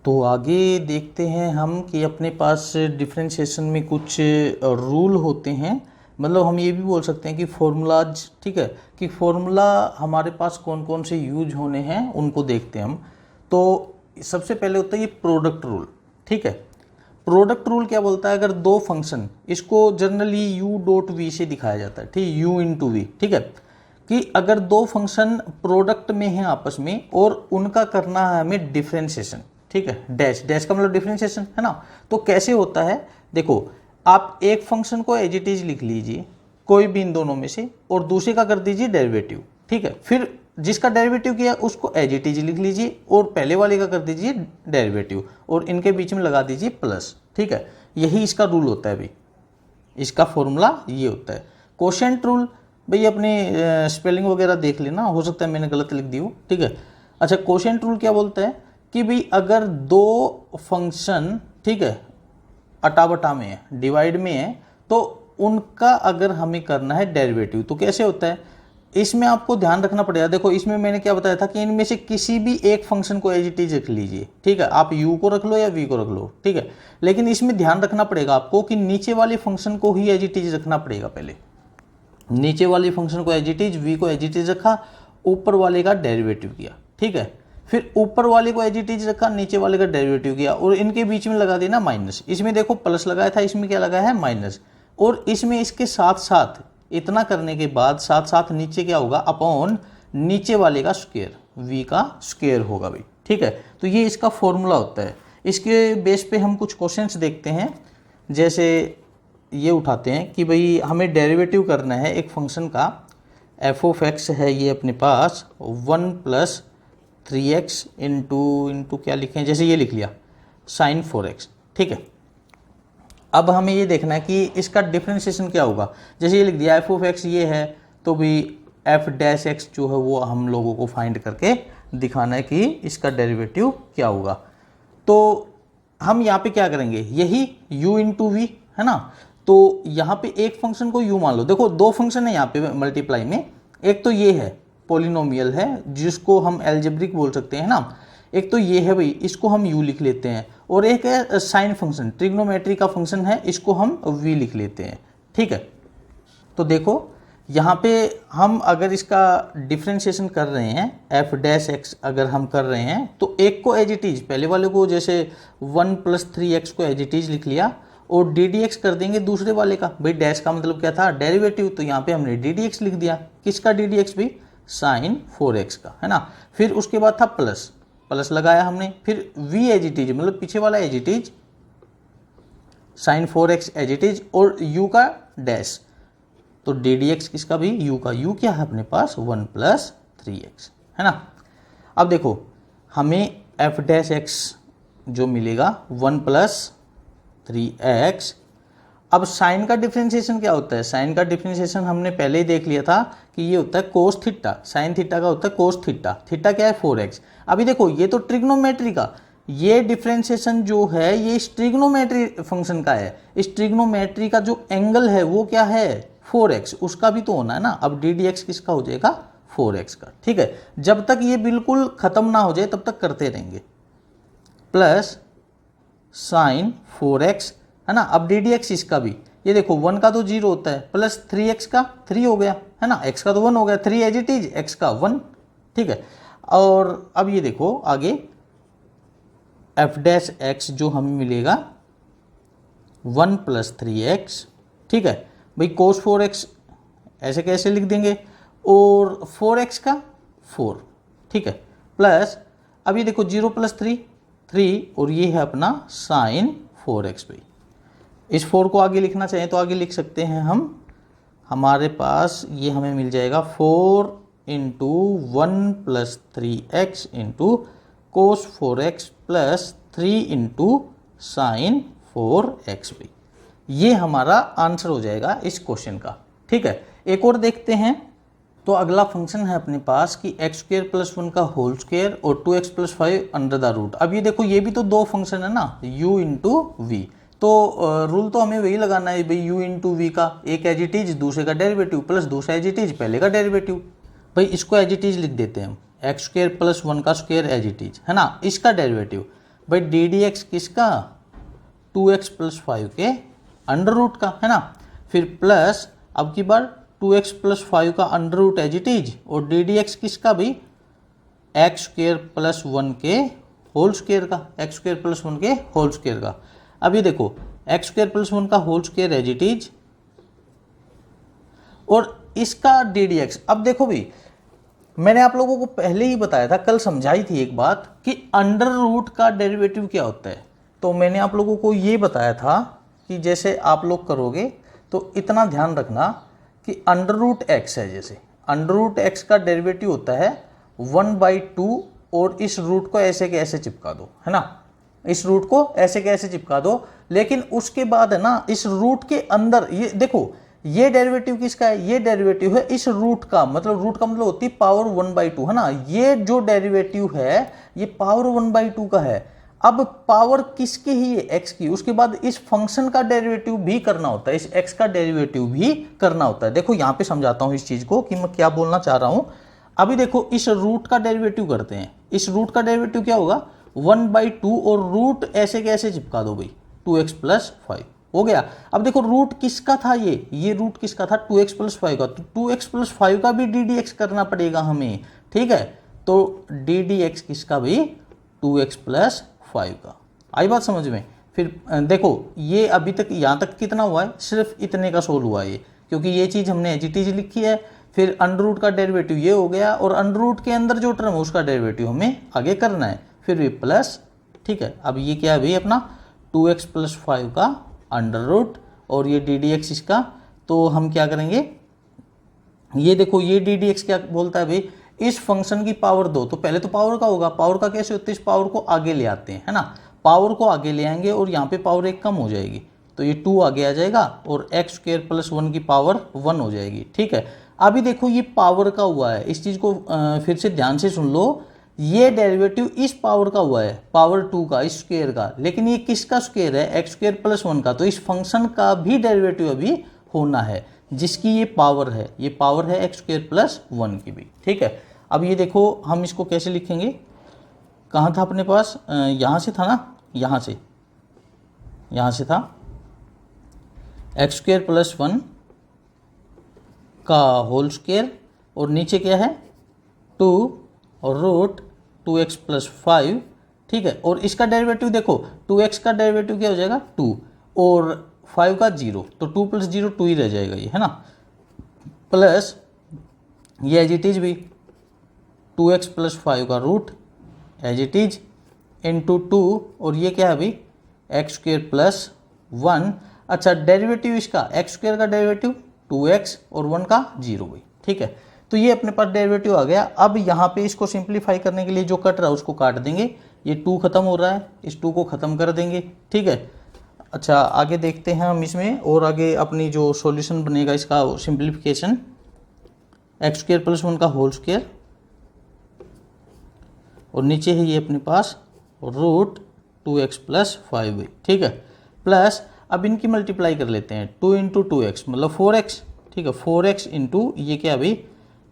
तो आगे देखते हैं हम कि अपने पास डिफरेंशिएशन में कुछ रूल होते हैं, मतलब हम ये भी बोल सकते हैं कि फॉर्मूलाज, ठीक है, कि फॉर्मूला हमारे पास कौन कौन से यूज होने हैं उनको देखते हैं हम। तो सबसे पहले होता है ये प्रोडक्ट रूल, ठीक है। प्रोडक्ट रूल क्या बोलता है, अगर दो फंक्शन, इसको जनरली u डॉट वी से दिखाया जाता है, ठीक, u इंटू वी, ठीक है, कि अगर दो फंक्शन प्रोडक्ट में हैं आपस में और उनका करना है हमें डिफरेंशिएशन, ठीक है, डैश डैश का मतलब डिफरेंशिएशन है ना। तो कैसे होता है, देखो आप एक फंक्शन को एज इट इज लिख लीजिए कोई भी इन दोनों में से, और दूसरे का कर दीजिए डेरिवेटिव, ठीक है, फिर जिसका डेरिवेटिव किया उसको एज इट इज लिख लीजिए और पहले वाले का कर दीजिए डेरिवेटिव और इनके बीच में लगा दीजिए प्लस, ठीक है। यही इसका रूल होता है भाई, इसका फॉर्मूला ये होता है। कोशेंट रूल भाई अपने स्पेलिंग वगैरह देख लेना, हो सकता है मैंने गलत लिख दी हो, ठीक है। अच्छा, कोशेंट रूल क्या बोलता है कि भाई अगर दो फंक्शन, ठीक है, अटाबटा में है, डिवाइड में है, तो उनका अगर हमें करना है डेरिवेटिव तो कैसे होता है, इसमें आपको ध्यान रखना पड़ेगा। देखो इसमें मैंने क्या बताया था कि इनमें से किसी भी एक फंक्शन को एज इट इज रख लीजिए, ठीक है, आप u को रख लो या v को रख लो, ठीक है, लेकिन इसमें ध्यान रखना पड़ेगा आपको कि नीचे वाले फंक्शन को ही एज इट इज रखना पड़ेगा। पहले नीचे वाले फंक्शन को एज इट इज, v को एज इट इज रखा, ऊपर वाले का डेरिवेटिव किया, ठीक है, फिर ऊपर वाले को एज इट इज रखा, नीचे वाले का डेरिवेटिव किया और इनके बीच में लगा देना माइनस। इसमें देखो प्लस लगाया था, इसमें क्या लगा है माइनस, और इसमें इसके साथ साथ इतना करने के बाद साथ साथ नीचे क्या होगा, अपॉन नीचे वाले का स्क्वायर, v का स्क्वायर होगा भाई, ठीक है। तो ये इसका फॉर्मूला होता है। इसके बेस पे हम कुछ क्वेश्चंस देखते हैं, जैसे ये उठाते हैं कि भाई हमें डेरिवेटिव करना है एक फंक्शन का, एफ ऑफ एक्स है ये अपने पास 1 प्लस 3x इंटू क्या लिखें, जैसे ये लिख लिया साइन 4x, ठीक है। अब हमें ये देखना है कि इसका डिफरेंशिएशन क्या होगा, जैसे ये लिख दिया एफ ऑफ एक्स ये है, तो भी एफ डैश एक्स जो है वो हम लोगों को फाइंड करके दिखाना है कि इसका डेरिवेटिव क्या होगा। तो हम यहाँ पे क्या करेंगे, यही u इंटू वी है ना, तो यहाँ पे एक फंक्शन को u मान लो, देखो दो फंक्शन है यहाँ पे मल्टीप्लाई में, एक तो ये है पॉलिनोमियल है जिसको हम एल्जेब्रिक बोल सकते हैं ना, एक तो ये है भाई इसको हम u लिख लेते हैं, और एक है साइन फंक्शन, ट्रिग्नोमेट्री का फंक्शन है, इसको हम v लिख लेते हैं, ठीक है। तो देखो यहाँ पे हम अगर इसका डिफरेंशिएशन कर रहे हैं एफ डैश एक्स अगर हम कर रहे हैं, तो एक को एज इट इज, पहले वाले को जैसे 1 प्लस 3x को एज इट इज लिख लिया और डी डी एक्स कर देंगे दूसरे वाले का, भाई डैश का मतलब क्या था डेरिवेटिव, तो यहाँ पे हमने डी डी एक्स लिख दिया। किसका डी डी एक्स भाई, साइन 4x का, है ना। फिर उसके बाद था प्लस, प्लस लगाया हमने, फिर v एज इट इज मतलब पीछे वाला as it is, sine 4x as it is, और u का डैश, तो डी डी एक्स किसका भी, u का, u क्या है अपने पास 1 प्लस 3x, है ना। अब देखो हमें f डैश x जो मिलेगा 1 प्लस 3x। अब साइन का डिफरेंशिएशन क्या होता है, साइन का डिफरेंशिएशन हमने पहले ही देख लिया था कि ये होता है कोस थीटा, साइन थीटा का होता है कोस थीटा, थीटा क्या है 4x। अभी देखो ये तो ट्रिग्नोमेट्री का, ये डिफरेंशिएशन जो है ये इस ट्रिग्नोमेट्री फंक्शन का है, इस ट्रिग्नोमेट्री का जो एंगल है वो क्या है 4x, उसका भी तो होना है ना। अब डी डी एक्स किसका हो जाएगा 4x का, ठीक है। जब तक ये बिल्कुल खत्म ना हो जाए तब तक करते रहेंगे, प्लस साइन 4x, है ना। अब डी डी एक्स इसका भी, ये देखो 1 का तो 0 होता है, प्लस 3x का 3 हो गया, है ना, x का तो 1 हो गया, 3 एज इट इज, x का 1, ठीक है। और अब ये देखो आगे f डैश x जो हमें मिलेगा 1 प्लस 3x, ठीक है भाई, cos 4x ऐसे कैसे लिख देंगे, और 4x का 4, ठीक है, प्लस अब ये देखो 0 प्लस 3 और ये है अपना साइन 4x भाई। इस 4 को आगे लिखना चाहें तो आगे लिख सकते हैं हम, हमारे पास ये हमें मिल जाएगा 4 into 1 plus 3x into cos 4x plus 3 into sine 4x भी। ये हमारा आंसर हो जाएगा इस क्वेश्चन का, ठीक है। एक और देखते हैं, तो अगला फंक्शन है अपने पास कि एक्स स्क्वायर प्लस 1 का होल स्क्वायर और 2x plus 5 under the root. अब ये देखो ये भी तो दो फंक्शन है ना, u इंटू वी, तो रूल तो हमें वही लगाना है भाई, u इंटू वी का एक एज इट इज, दूसरे का डेरिवेटिव, प्लस दूसरा एज इट इज, पहले का डेरिवेटिव। भाई इसको एज इट इज लिख देते हैं हम, एक्स स्क्वायर प्लस 1 का स्क्वायर एज इट इज, है ना, इसका डेरिवेटिव भाई डी डी एक्स किसका, 2x प्लस 5 के अंडर रूट का, है ना। फिर प्लस अब की बार 2x प्लस 5 का under root as it is, और डी डी एक्स किसका भी, एक्स स्क्वेयर प्लस 1 के होल स्क्वेयर का, एक्स स्क्वेयर प्लस 1 के होल स्क्वेयर का। अब ये देखो एक्स स्क्वेयर प्लस 1 का whole square as it is, और इसका डी डी एक्स। अब देखो भी मैंने आप लोगों को पहले ही बताया था, कल समझाई थी एक बात कि अंडर रूट का डेरिवेटिव क्या होता है। तो मैंने आप लोगों को ये बताया था कि जैसे आप लोग करोगे तो इतना ध्यान रखना कि अंडर रूट एक्स है, जैसे अंडर रूट एक्स का डेरिवेटिव होता है 1/2, और इस रूट को ऐसे के ऐसे चिपका दो, है ना, इस रूट को ऐसे के ऐसे चिपका दो। लेकिन उसके बाद है ना, इस रूट के अंदर ये देखो, ये डेरिवेटिव किसका है, ये डेरिवेटिव है इस रूट का, मतलब रूट का मतलब होती है पावर 1/2, है ना। ये जो डेरिवेटिव है ये पावर 1/2 का है। अब पावर किसकी ही है, एक्स की। उसके बाद इस फंक्शन का डेरिवेटिव भी करना होता है, इस एक्स का डेरिवेटिव भी करना होता है। देखो यहां पे समझाता हूं इस चीज को कि मैं क्या बोलना चाह रहा हूं। अभी देखो इस रूट का डेरिवेटिव करते हैं, इस रूट का डेरिवेटिव क्या होगा, 1/2, और रूट ऐसे कैसे चिपका दो भाई, 2x प्लस 5 हो गया। अब देखो रूट किसका था, ये रूट किसका था, 2x प्लस 5 का, तो 2x प्लस 5 का भी डी डी एक्स करना पड़ेगा हमें, ठीक है। तो डी डी एक्स किसका भी, 2x प्लस 5 का। आई बात समझ में। फिर देखो ये अभी तक यहाँ तक कितना हुआ है, सिर्फ इतने का सोल्व हुआ है, क्योंकि ये चीज़ हमने एज इट इज लिखी है। फिर अंडर रूट का डेरिवेटिव ये हो गया, और अंडर रूट के अंदर जो टर्म है उसका डेरिवेटिव हमें आगे करना है, फिर भी प्लस, ठीक है। अब ये क्या है भाई अपना 2x प्लस 5 का अंडर रूट, और ये डी डी एक्स इसका। तो हम क्या करेंगे, ये देखो ये डी डी एक्स क्या बोलता है भाई, इस फंक्शन की पावर 2, तो पहले तो पावर का होगा, पावर का कैसे होता है, इस पावर को आगे ले आते हैं, है ना, पावर को आगे ले आएंगे और यहाँ पे पावर 1 कम हो जाएगी, तो ये 2 आगे आ जाएगा, और एक्स स्क्वेयर प्लस 1 की पावर 1 हो जाएगी, ठीक है। अभी देखो ये पावर का हुआ है, इस चीज़ को फिर से ध्यान से सुन लो, ये डेरिवेटिव इस पावर का हुआ है, पावर 2 का, इस स्क्वेयर का, लेकिन ये किसका स्क्वेयर है, एक्स स्क्वेयर प्लस 1 का, तो इस फंक्शन का भी डेरिवेटिव अभी होना है, जिसकी ये पावर है, ये पावर है एक्स स्क्वेयर प्लस 1 की भी, ठीक है। अब ये देखो हम इसको कैसे लिखेंगे, कहाँ था अपने पास, यहाँ से था ना, यहाँ से था एक्स स्क्वेयर प्लस 1 का होल स्क्वेयर, और नीचे क्या है 2 और रूट 2x प्लस 5, ठीक है। और इसका डेरिवेटिव देखो 2x का डेरिवेटिव क्या हो जाएगा 2, और 5 का 0, तो 2 प्लस 0 2 ही रह जाएगा ये, है ना। प्लस ये एज इट इज भी 2x प्लस 5 का root as it is into 2, और ये क्या है अभी एक्स स्क्वेयर प्लस 1। अच्छा डेरिवेटिव इसका एक्स स्क्वेयर का डेरिवेटिव 2x और 1 का 0 भाई, ठीक है। तो ये अपने पास डेरिवेटिव आ गया। अब यहाँ पे इसको सिंप्लीफाई करने के लिए जो कट रहा है उसको काट देंगे, ये 2 खत्म हो रहा है, इस 2 को खत्म कर देंगे, ठीक है। अच्छा आगे देखते हैं हम इसमें, और आगे अपनी जो सॉल्यूशन बनेगा इसका सिंप्लीफिकेशन, एक्स स्क्वेयर प्लस 1 का होल स्क्वेयर, और नीचे है ये अपने पास रूट 2x प्लस 5, ठीक है। प्लस अब इनकी मल्टीप्लाई कर लेते हैं, 2 इंटू 2x मतलब 4x, ठीक है, 4x इंटू ये क्या अभी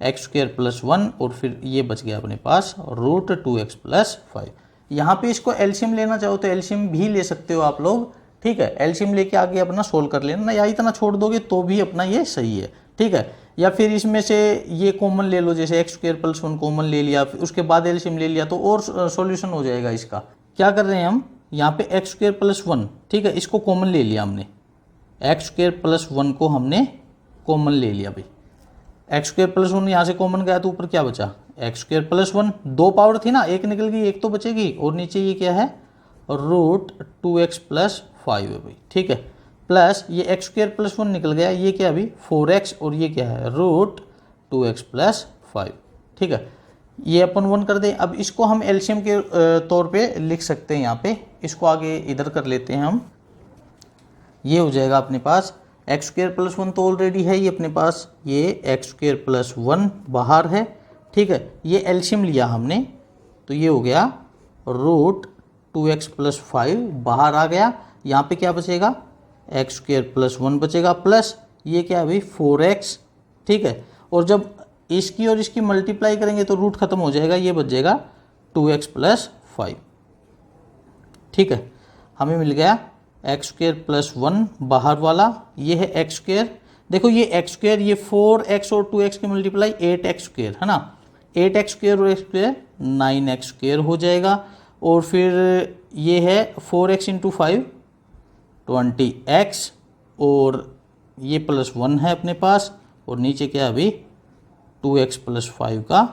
एक्स स्क्वेयर प्लस 1, और फिर ये बच गया अपने पास रूट 2x प्लस 5। यहाँ पे इसको एलसीएम लेना चाहो तो एलसीएम भी ले सकते हो आप लोग, ठीक है। एलसीएम लेके आगे अपना सोल्व कर लेना, या इतना छोड़ दोगे तो भी अपना ये सही है, ठीक है। या फिर इसमें से ये कॉमन ले लो, जैसे एक्स स्क्वेयर प्लस 1 कॉमन ले लिया, फिर उसके बाद एलसीएम ले लिया, तो और सॉल्यूशन हो जाएगा इसका। क्या कर रहे हैं हम यहाँ पे एक्स स्क्वेयर प्लस 1, ठीक है, इसको कॉमन ले लिया हमने, एक्स स्क्वेयर प्लस 1 को हमने कॉमन ले लिया भाई। एक्स स्क्वेयर प्लस 1 यहाँ से कॉमन गया तो ऊपर क्या बचा, एक्स स्क्वेयर प्लस 1, 2 पावर थी ना, एक निकल गई, एक तो बचेगी, और नीचे ये क्या है रूट 2x प्लस 5 है भाई, ठीक है। प्लस ये एक्स स्क्वेयर प्लस 1 निकल गया, ये क्या अभी 4x, और ये क्या है रूट 2x प्लस 5, ठीक है। ये अपन 1 कर दे। अब इसको हम एलसीएम के तौर पे लिख सकते हैं, यहाँ पे इसको आगे इधर कर लेते हैं हम, ये हो जाएगा अपने पास एक्स स्क्वेयर प्लस 1 तो ऑलरेडी है ये अपने पास, ये एक्स स्क्वेयर प्लस 1 बाहर है, ठीक है। ये एलसीएम लिया हमने तो ये हो गया रूट 2x प्लस 5 बाहर आ गया, यहाँ पे क्या बचेगा एक्स स्क्वेयर प्लस 1 बचेगा, प्लस ये क्या है भाई 4x, ठीक है। और जब इसकी और इसकी मल्टीप्लाई करेंगे तो रूट खत्म हो जाएगा, ये बच जाएगा 2x प्लस 5, ठीक है, हमें मिल गया एक्स स्क्वायर प्लस 1 बाहर वाला, ये है एक्स स्क्वायर। देखो ये एक्स स्क्वायर, ये 4x और 2x की मल्टीप्लाई 8x स्क्वायर है ना, 8x स्क्वायर और x स्क्वायर 9x स्क्वायर हो जाएगा। और फिर ये है 4x इंटू 5 20x, और ये प्लस 1 है अपने पास, और नीचे क्या अभी 2x प्लस 5 का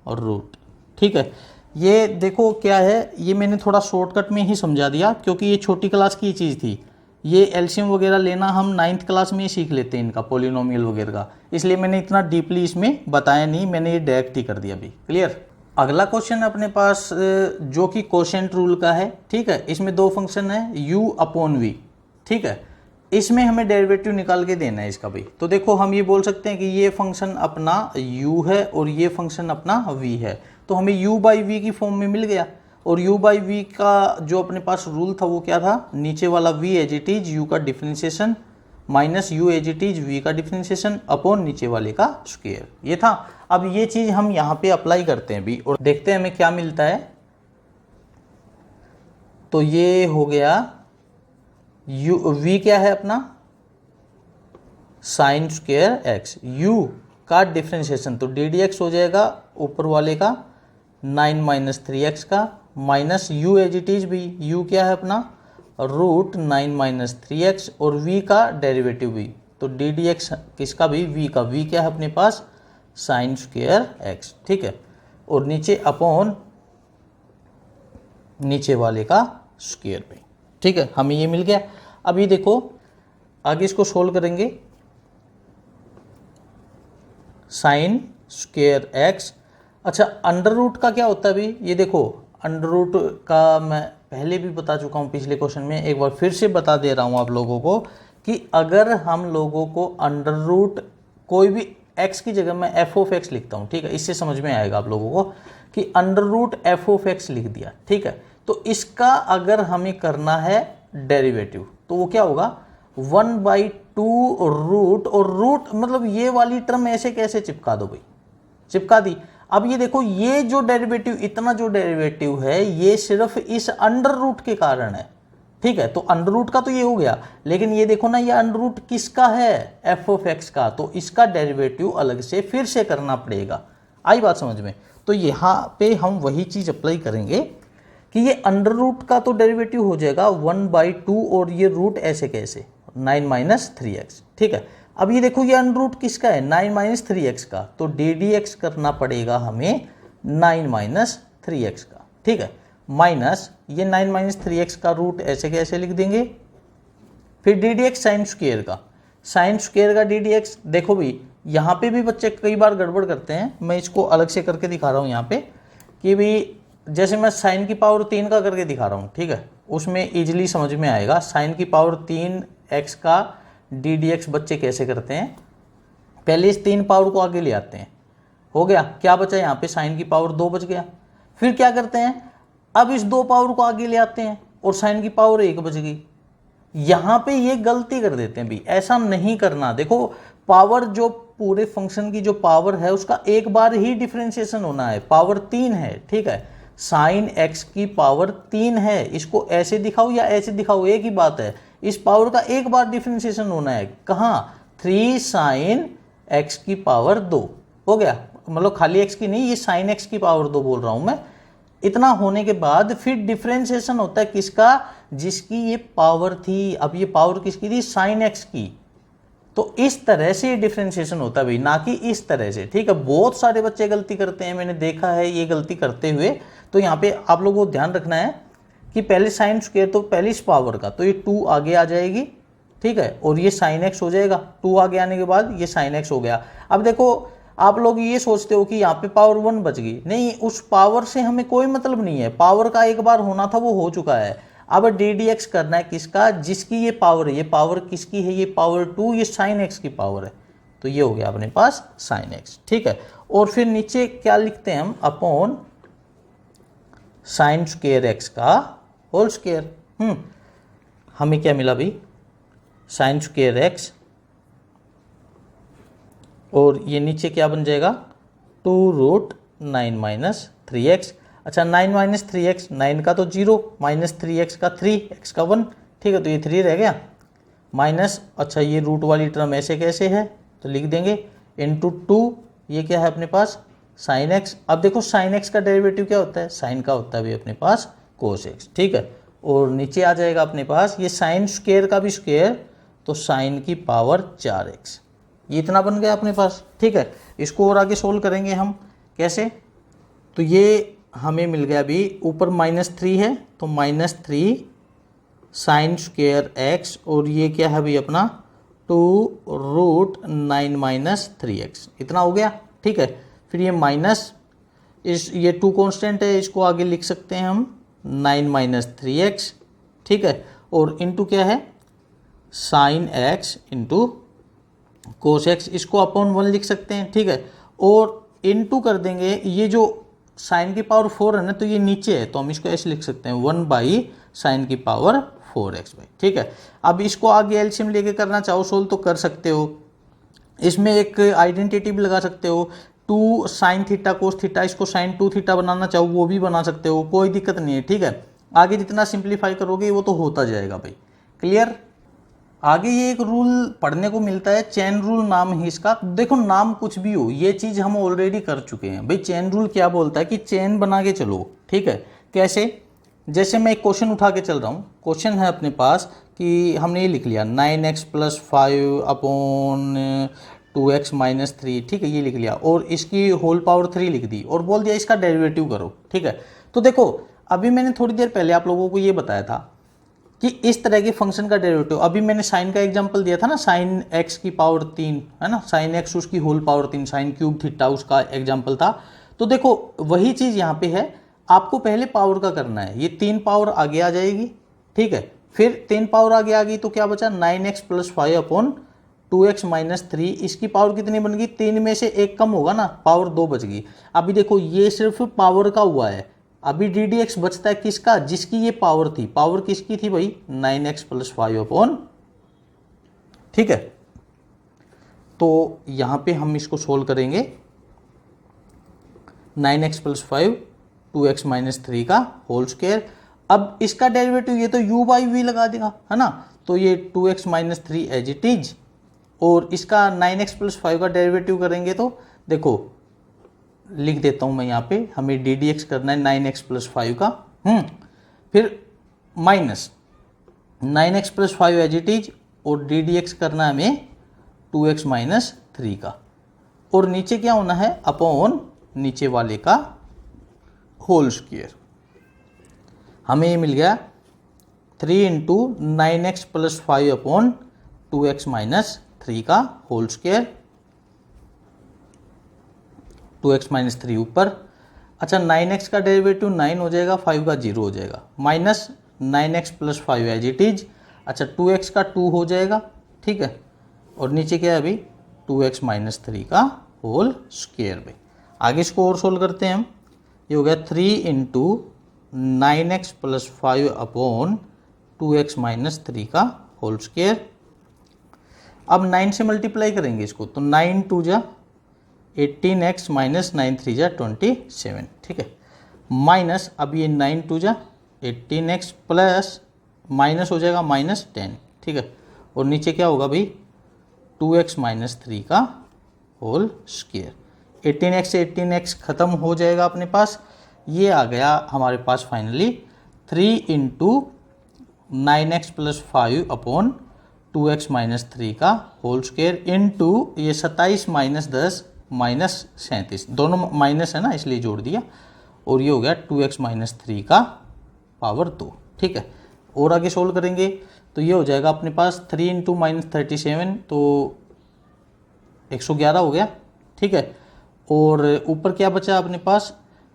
और रूट। ठीक है, ये देखो क्या है, ये मैंने थोड़ा शॉर्टकट में ही समझा दिया क्योंकि ये छोटी क्लास की चीज़ थी। ये एलसीएम वगैरह लेना हम 9th क्लास में ही सीख लेते हैं इनका, पॉलिनोमियल वगैरह का, इसलिए मैंने इतना डीपली इसमें बताया नहीं, मैंने ये डायरेक्ट ही कर दिया अभी। क्लियर। अगला क्वेश्चन अपने पास जो कि कोशेंट रूल का है। ठीक है, इसमें दो फंक्शन है u अपॉन v। ठीक है, इसमें हमें डेरिवेटिव निकाल के देना है इसका भी। तो देखो हम ये बोल सकते हैं कि ये फंक्शन अपना u है और ये फंक्शन अपना v है, तो हमें u बाई वी की फॉर्म में मिल गया। और u बाई वी का जो अपने पास रूल था वो क्या था, नीचे वाला v as it is u का differentiation minus u as it is v का डिफरेंशिएशन अपॉन नीचे वाले का स्क्वायर, ये था। अब ये चीज़ हम यहाँ पे अप्लाई करते हैं भी और देखते हैं हमें क्या मिलता है। तो ये हो गया v क्या है अपना साइन स्क्वायर x, u का डिफरेंशिएशन तो डी डी एक्स हो जाएगा ऊपर वाले का 9 माइनस 3x का, minus u as it is भी, u क्या है अपना रूट 9 माइनस 3x, और v का डेरिवेटिव भी, तो डी डी एक्स किसका भी, v का, v क्या है अपने पास साइन स्क्वायर x। ठीक है, और नीचे अपॉन नीचे वाले का स्क्वायर भी। ठीक है, हमें ये मिल गया। अब ये देखो आगे इसको सोल्व करेंगे, साइन स्क्वायर x। अच्छा, अंडर रूट का क्या होता है अभी, ये देखो अंडर रूट का मैं पहले भी बता चुका हूँ पिछले क्वेश्चन में, एक बार फिर से बता दे रहा हूँ आप लोगों को कि अगर हम लोगों को अंडर रूट कोई भी x की जगह मैं f ऑफ x लिखता हूँ, ठीक है, इससे समझ में आएगा आप लोगों को कि under root f of x लिख दिया। ठीक है, तो इसका अगर हमें करना है डेरिवेटिव तो वो क्या होगा 1/2 रूट, और रूट मतलब ये वाली टर्म ऐसे कैसे चिपका दो भाई, चिपका दी। अब ये देखो ये जो डेरिवेटिव, इतना जो डेरिवेटिव है ये सिर्फ इस अंडर रूट के कारण है। ठीक है, तो अंडर रूट का तो ये हो गया, लेकिन ये देखो ना ये अंडर रूट किसका है, f ऑफ x का, तो इसका डेरिवेटिव अलग से फिर से करना पड़ेगा। आई बात समझ में। तो यहाँ पे हम वही चीज अप्लाई करेंगे कि ये अंडर रूट का तो डेरिवेटिव हो जाएगा 1/2, और ये रूट ऐसे कैसे 9 माइनस 3x। ठीक है, अब ये देखो ये अंडर रूट किसका है 9 माइनस 3x का, तो डी डी एक्स करना पड़ेगा हमें 9 माइनस 3x का। ठीक है, माइनस ये 9 माइनस 3x का रूट ऐसे कैसे लिख देंगे, फिर D D x sine square का, साइन स्क्वायर का डी डी एक्स। देखो भी यहाँ पे भी बच्चे कई बार गड़बड़ करते हैं, मैं इसको अलग से करके दिखा रहा हूँ यहाँ पे कि भी जैसे मैं साइन की पावर 3 का करके दिखा रहा हूँ। ठीक है, उसमें इजीली समझ में आएगा साइन की पावर 3x का डी डी एक्स बच्चे कैसे करते हैं। पहले इस 3 पावर को आगे ले आते हैं, हो गया, क्या बचा यहाँ पे साइन की पावर 2 बच गया। फिर क्या करते हैं, अब इस 2 पावर को आगे ले आते हैं और साइन की पावर 1 बच गई। यहाँ पे ये गलती कर देते हैं भी, ऐसा नहीं करना। देखो पावर जो पूरे फंक्शन की जो पावर है उसका एक बार ही डिफरेंशिएशन होना है, पावर 3 है। ठीक है, साइन x की पावर 3 है, इसको ऐसे दिखाओ या ऐसे दिखाओ एक ही बात है, इस पावर का एक बार डिफरेंशिएशन होना है। कहाँ 3 साइन x की पावर 2 हो गया, मतलब खाली x की नहीं, ये साइन x की पावर 2 बोल रहा हूं मैं। इतना होने के बाद फिर डिफरेंशिएशन होता है किसका, जिसकी ये पावर थी। अब ये पावर किसकी थी, साइन x की, तो इस तरह से डिफरेंशिएशन होता है भाई, ना कि इस तरह से। ठीक है, बहुत सारे बच्चे गलती करते हैं, मैंने देखा है ये गलती करते हुए। तो यहाँ पे आप लोगों को ध्यान रखना है कि पहले साइन स्क्वायर, तो पहले इस पावर का, तो ये 2 आगे आ जाएगी। ठीक है, और ये साइन x हो जाएगा, 2 आगे आने के बाद ये साइन x हो गया। अब देखो आप लोग ये सोचते हो कि यहाँ पे पावर 1 बच गई, नहीं, उस पावर से हमें कोई मतलब नहीं है, पावर का एक बार होना था वो हो चुका है। अब डी डी एक्स करना है किसका, जिसकी ये पावर है, ये पावर किसकी है, ये पावर 2, ये साइन x की पावर है, तो ये हो गया अपने पास साइन x। ठीक है, और फिर नीचे क्या लिखते हैं हम, अपॉन साइन स्क्वायर x का होल स्क्वायर। हमें क्या मिला भाई, साइन स्क्वायर x, और ये नीचे क्या बन जाएगा 2 रूट 9 माइनस 3x। अच्छा 9 माइनस 3x, 9 का तो 0, माइनस 3x का 3, x का 1, ठीक है, तो ये 3 रह गया माइनस, अच्छा ये रूट वाली टर्म ऐसे कैसे है तो लिख देंगे इंटू 2, ये क्या है अपने पास साइन x। अब देखो साइन x का डेरिवेटिव क्या होता है, साइन का होता है भी अपने पास कोस x, ठीक है, और नीचे आ जाएगा अपने पास ये साइन स्क्वायर का भी स्क्वायर, तो साइन की पावर 4x, ये इतना बन गया अपने पास, ठीक है। इसको और आगे सोल्व करेंगे हम कैसे, तो ये हमें मिल गया अभी ऊपर -3 है तो -3 साइन स्क्वायर x, और ये क्या है अभी अपना 2√9 माइनस 3x, इतना हो गया, ठीक है। फिर ये माइनस इस ये 2 कांस्टेंट है, इसको आगे लिख सकते हैं हम 9 माइनस 3x, ठीक है, और इनटू क्या है sine x into cos x, इसको अपॉन 1 लिख सकते हैं, ठीक है, और इनटू कर देंगे ये जो साइन की पावर 4 है ना, तो ये नीचे है तो हम इसको ऐसे लिख सकते हैं 1 बाई साइन की पावर 4x भाई, ठीक है। अब इसको आगे एलसीएम लेके करना चाहो सोल्व तो कर सकते हो, इसमें एक आइडेंटिटी भी लगा सकते हो 2 साइन थीटा कोस थीटा, इसको साइन 2 थीटा बनाना चाहो वो भी बना सकते हो, कोई दिक्कत नहीं है, ठीक है। आगे जितना सिंप्लीफाई करोगे वो तो होता जाएगा भाई, क्लियर। आगे ये एक रूल पढ़ने को मिलता है चेन रूल नाम है इसका, देखो नाम कुछ भी हो ये चीज़ हम ऑलरेडी कर चुके हैं भाई। चेन रूल क्या बोलता है कि चेन बना के चलो, ठीक है, कैसे, जैसे मैं एक क्वेश्चन उठा के चल रहा हूँ, क्वेश्चन है अपने पास कि हमने ये लिख लिया 9x + 5 अपॉन 2x माइनस 3, ठीक है, ये लिख लिया, और इसकी होल पावर 3 लिख दी और बोल दिया इसका डेरिवेटिव करो, ठीक है। तो देखो अभी मैंने थोड़ी देर पहले आप लोगों को ये बताया था कि इस तरह के फंक्शन का डेरिवेटिव, अभी मैंने साइन का एग्जांपल दिया था ना, साइन x की पावर 3 है ना, साइन x उसकी whole power 3, sine cube theta उसका एग्जांपल था। तो देखो वही चीज़ यहाँ पे है, आपको पहले पावर का करना है, ये 3 पावर आगे आ जाएगी, ठीक है, फिर 3 पावर आगे आ गई तो क्या बचा 9x + 5 अपॉन 2x माइनस 3, इसकी पावर कितनी बन गई, 3 में से 1 कम होगा ना, पावर 2 बच गई। अभी देखो ये सिर्फ पावर का हुआ है, अभी ddx बचता है किसका, जिसकी ये पावर थी, पावर किसकी थी भाई 9x + 5 अपॉन, ठीक है। तो यहां पे हम इसको सोल्व करेंगे 9x + 5 2x माइनस 3 का होल स्क्वायर। अब इसका डेरिवेटिव ये तो u बाई वी लगा देगा है ना, तो ये 2x minus 3 as it is, और इसका 9x + 5 का डेरिवेटिव करेंगे तो देखो लिख देता हूं मैं यहाँ पे, हमें ddx करना है 9x + 5 का, फिर minus 9x + 5 as it is, और ddx करना है हमें 2x माइनस 3 का, और नीचे क्या होना है अपॉन नीचे वाले का होल स्क्वायर। हमें ये मिल गया 3 into 9x + 5 upon 2x minus 3 का होल स्क्वायर, 2x माइनस 3 ऊपर, अच्छा 9x का डेरिवेटिव 9 हो जाएगा, 5 का 0 हो जाएगा, minus 9x + 5 as it is, अच्छा 2x का 2 हो जाएगा, ठीक है, और नीचे क्या है अभी 2x माइनस 3 का होल स्क्वायर भाई। आगे इसको और सोल्व करते हैं हम, ये हो गया 3 into 9x + 5 upon 2x minus 3 का होल स्क्वायर। अब 9 से मल्टीप्लाई करेंगे इसको, तो 9 2 जा 18x माइनस 9 3 जा 27, ठीक है, माइनस अब ये 9 2 जा 18x प्लस माइनस हो जाएगा -10, ठीक है, और नीचे क्या होगा भाई 2x माइनस 3 का होल स्क्वायर। 18x से 18x खत्म हो जाएगा अपने पास, ये आ गया हमारे पास finally 3 into 9x + 5 upon 2x minus 3 का होल स्क्वायर इंटू ये 27 माइनस 10 माइनस 37, दोनों माइनस है ना इसलिए जोड़ दिया, और ये हो गया 2x माइनस 3 का पावर 2, ठीक है। और आगे सोल्व करेंगे तो ये हो जाएगा अपने पास 3 इंटू -37 तो 111 हो गया, ठीक है, और ऊपर क्या बचा अपने पास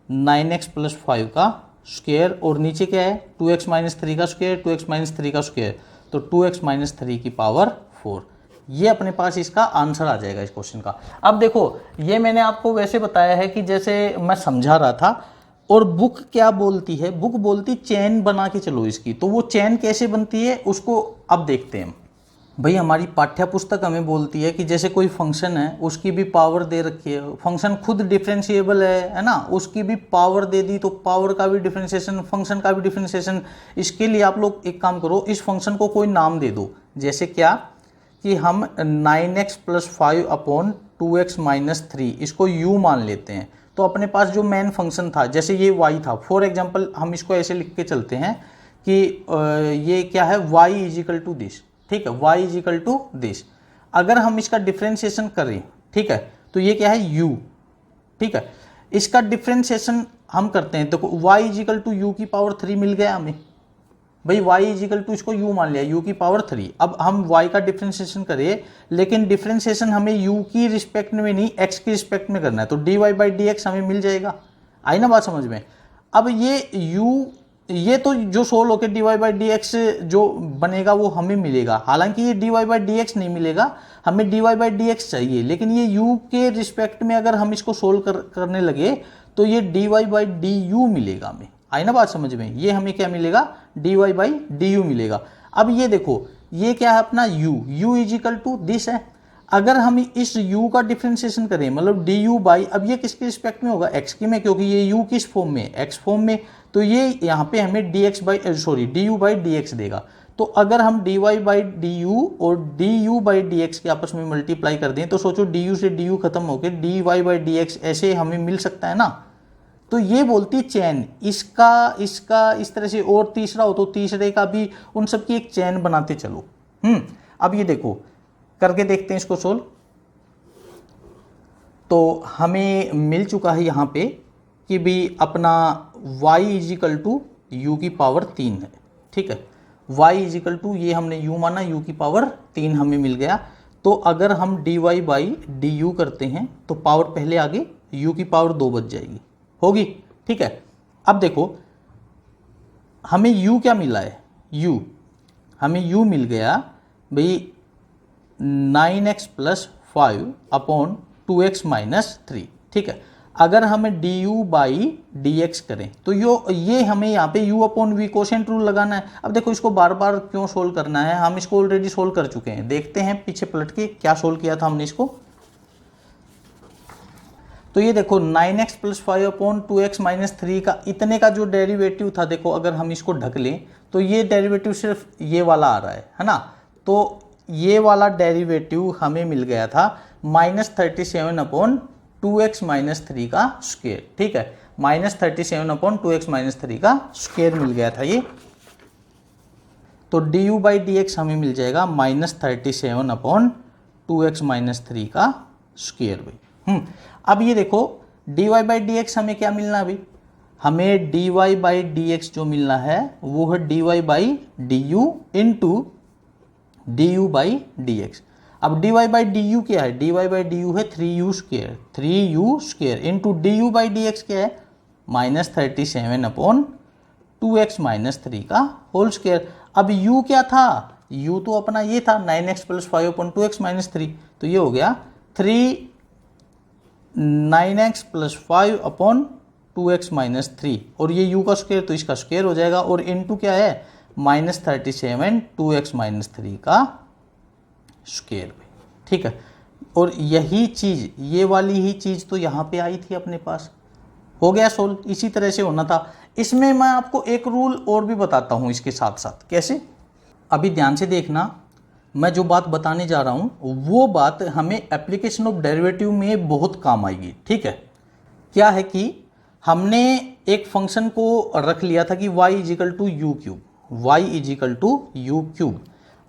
9x + 5 का स्क्वायर, और नीचे क्या है 2x माइनस 3 का स्क्वायर, 2x माइनस 3 का स्क्वायर, तो 2x माइनस 3 की पावर 4, ये अपने पास इसका आंसर आ जाएगा इस क्वेश्चन का। अब देखो ये मैंने आपको वैसे बताया है कि जैसे मैं समझा रहा था, और बुक क्या बोलती है, बुक बोलती चेन बना के चलो इसकी, तो वो चेन कैसे बनती है उसको अब देखते हैं हम। भाई हमारी पाठ्य पुस्तक हमें बोलती है कि जैसे कोई फंक्शन है उसकी भी पावर दे रखी है, फंक्शन खुद डिफरेंशिएबल है ना, उसकी भी पावर दे दी तो पावर का भी डिफरेंशिएशन, फंक्शन का भी डिफरेंशिएशन। इसके लिए आप लोग एक काम करो, इस फंक्शन को कोई नाम दे दो, जैसे क्या कि हम 9x + 5 अपॉन 2x - 3 इसको u मान लेते हैं। तो अपने पास जो मेन फंक्शन था, जैसे ये y था, फॉर एग्जाम्पल हम इसको ऐसे लिख के चलते हैं कि ये क्या है, y = दिस, ठीक है, y = दिस। अगर हम इसका डिफ्रेंशिएशन करें, ठीक है, तो ये क्या है u, ठीक है, इसका डिफ्रेंशिएशन हम करते हैं, देखो y = u⁻³ मिल गया हमें भाई, y = इसको u मान लिया, u⁻3। अब हम y का डिफ्रेंशिएशन करें, लेकिन डिफ्रेंशिएशन हमें u की रिस्पेक्ट में नहीं, x की रिस्पेक्ट में करना है, तो dy/dx हमें मिल जाएगा। आई ना बात समझ में। अब ये तो जो सोल्व होकर dy/dx जो बनेगा वो हमें मिलेगा, हालांकि ये dy/dx नहीं मिलेगा, हमें dy/dx चाहिए, लेकिन ये u के रिस्पेक्ट में अगर हम इसको सोल्व करने लगे तो ये dy/du मिलेगा हमें। आई ना बात समझ में, ये हमें क्या मिलेगा, dy/du मिलेगा। अब ये देखो, ये क्या है अपना u = दिस है। अगर हम इस u का डिफरेंशिएशन करें, मतलब du/, अब ये किसके रिस्पेक्ट में होगा, x की में, क्योंकि ये u किस फॉर्म में, x फॉर्म में, तो ये यहाँ पे हमें du/dx देगा। तो अगर हम dy/du और du/dx के आपस में मल्टीप्लाई कर दें, तो सोचो du से du खत्म होकर dy/dx ऐसे हमें मिल सकता है ना। तो ये बोलती चैन, इसका इस तरह से, और तीसरा हो तो तीसरे का भी, उन सब की एक चैन बनाते चलो। अब ये देखो, करके देखते हैं इसको सोल्व। तो हमें मिल चुका है यहाँ पे कि भी अपना y = u⁻3 है, ठीक है, y = ये हमने u माना, u⁻3 हमें मिल गया। तो अगर हम dy/du करते हैं तो पावर पहले आगे u⁻2 बच जाएगी, होगी, ठीक है। अब देखो हमें u क्या मिला है, हमें u मिल गया भाई 9x + 5 अपॉन 2x - 3, ठीक है। अगर हमें du/dx करें तो ये हमें यहाँ पे u/v कोशेंट रूल लगाना है। अब देखो इसको बार बार क्यों सोल्व करना है, हम इसको ऑलरेडी सोल्व कर चुके हैं। देखते हैं पीछे पलट के क्या सोल्व किया था हमने इसको। तो ये देखो 9x + 5 अपॉन 2x - 3 का इतने का जो डेरिवेटिव था, देखो अगर हम इसको ढक लें तो ये डेरिवेटिव सिर्फ ये वाला आ रहा है ना। तो ये वाला डेरिवेटिव हमें मिल गया था -37 अपॉन 2x - 3 का स्क्वायर, ठीक है, -37 अपॉन 2x - 3 का स्क्वायर मिल गया था ये। तो du/dx हमें मिल जाएगा -37 अपॉन 2x - 3 का स्क्वायर भाई। अब ये देखो dy/dx हमें क्या मिलना है भाई, हमें dy/dx जो मिलना है वो है dy/du इंटू du/dx। अब dy/du क्या है, dy/du है 3u² इंटू du/dx क्या है, -37 अपॉन 2x - 3 का होल स्क्वायर। अब u क्या था, u तो अपना ये था 9x + 5 अपॉन 2x - 3, तो ये हो गया 9x + 5 अपॉन 2x - 3, और ये u का स्क्वायर तो इसका स्क्वायर हो जाएगा, और इनटू क्या है -37 2x - 3 का स्क्वायर, ठीक है। और यही चीज, ये वाली ही चीज तो यहाँ पे आई थी अपने पास, हो गया सोल्व। इसी तरह से होना था। इसमें मैं आपको एक रूल और भी बताता हूँ इसके साथ साथ, कैसे, अभी ध्यान से देखना। मैं जो बात बताने जा रहा हूँ वो बात हमें एप्लीकेशन ऑफ डेरिवेटिव में बहुत काम आएगी, ठीक है। क्या है कि हमने एक फंक्शन को रख लिया था कि y = u³।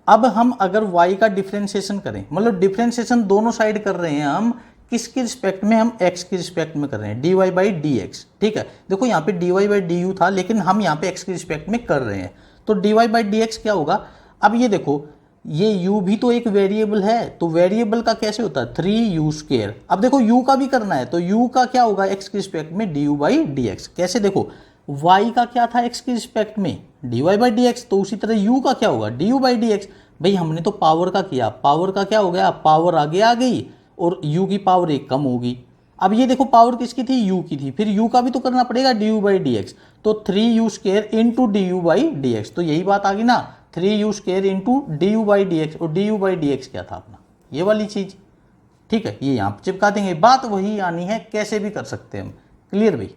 अब हम अगर y का डिफरेंशिएशन करें, मतलब डिफरेंशिएशन दोनों साइड कर रहे हैं हम, किसके रिस्पेक्ट में, हम x के रिस्पेक्ट में कर रहे हैं, dy/dx, ठीक है। देखो यहाँ पे dy/du था, लेकिन हम यहाँ पे x के रिस्पेक्ट में कर रहे हैं, तो dy/dx क्या होगा। अब ये देखो ये u भी तो एक वेरिएबल है, तो वेरिएबल का कैसे होता है 3u²। अब देखो u का भी करना है, तो u का क्या होगा x के रिस्पेक्ट में du/dx। कैसे, देखो y का क्या था x के रिस्पेक्ट में dy/dx, तो उसी तरह u का क्या होगा du/dx। भाई हमने तो पावर का किया, पावर का क्या हो गया, पावर आगे आ गई और u की पावर 1 कम होगी। अब ये देखो पावर किसकी थी, u की थी, फिर u का भी तो करना पड़ेगा du/dx, तो 3u² इंटू du/dx। तो यही बात आ गई ना, 3u² इंटू du/dx, और du/dx क्या था अपना, ये वाली चीज़, ठीक है, ये यहाँ पे चिपका देंगे। बात वही आनी है, कैसे भी कर सकते हैं हम। क्लियर भाई।